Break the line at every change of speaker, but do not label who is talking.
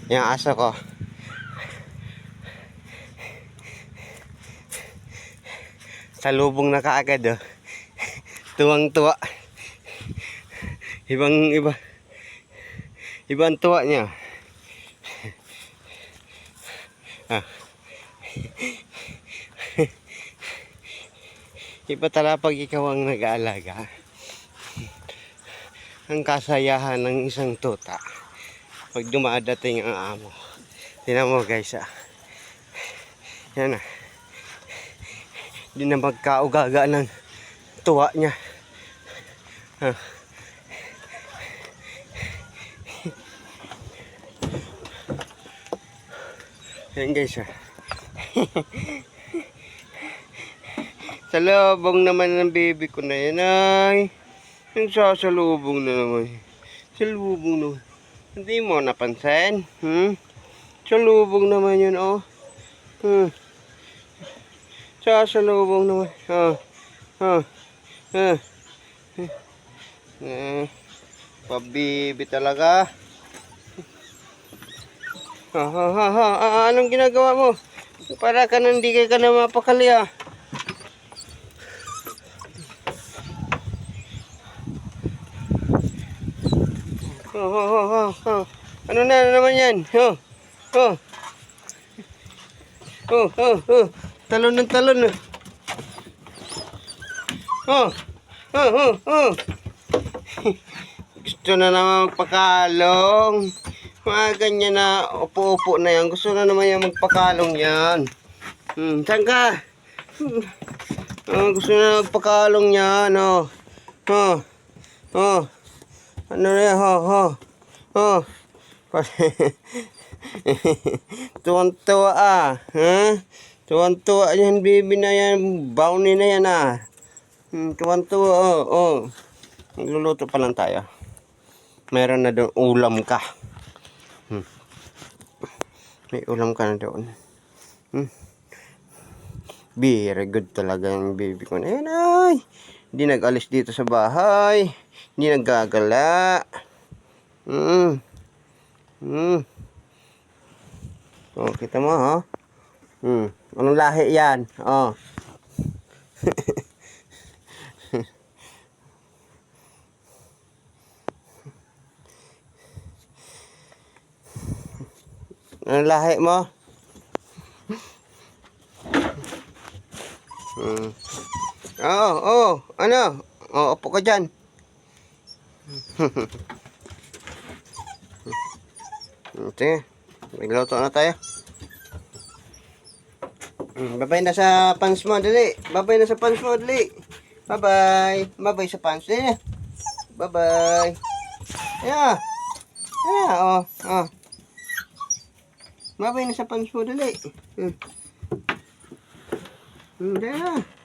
Yung aso ko. Salubong na kaagad oh. Tuwang-tuwa. Ibang-iba. Ibang tuwa niya. Ah. Iba talaga pag ikaw ang nag-aalaga. Ang kasayahan ng isang tuta pag dumadating ang amo. Tingnan mo guys ah. Yan ah. Hindi na magkaugaga ng tuwa niya. Ah. Yan guys ah. Salubong naman ng baby ko na yan ay. Yung sasalubong na naman. Salubong naman. Hindi mo napansin? Salubong naman yun oh. Sasalubong naman. Pabibi talaga. Anong ginagawa mo? Para ka nang di ka na mapakali ah. Ano na naman yan? Talon ng talon. Gusto na naman magpakalong. Mga ganyan na upo-upo na yan. Gusto na naman yan magpakalong yan. Saan ka? Gusto na magpakalong yan. Ano na yan? Tuwan-tuwa ah. Tuwan-tuwa yan, baby na yan. Brownie na yan ah. Tuwan-tuwa Magluluto pa lang tayo. Meron na doon ulam ka. May ulam ka na doon. Very good talaga yung baby ko na yan ay. Hindi nag-alis dito sa bahay. Hindi naggagala. Kita mo ha. Anong lahi yan? Anong lahi mo? Ano? Upo ka dyan. Sige, magluto na tayo. Babay na sa pants mo, dali. Babay na sa pants mo, dali. Bye-bye. Babay sa pants. Dali. Bye-bye. Ayan. Babay na sa pants mo, dali. Dali na.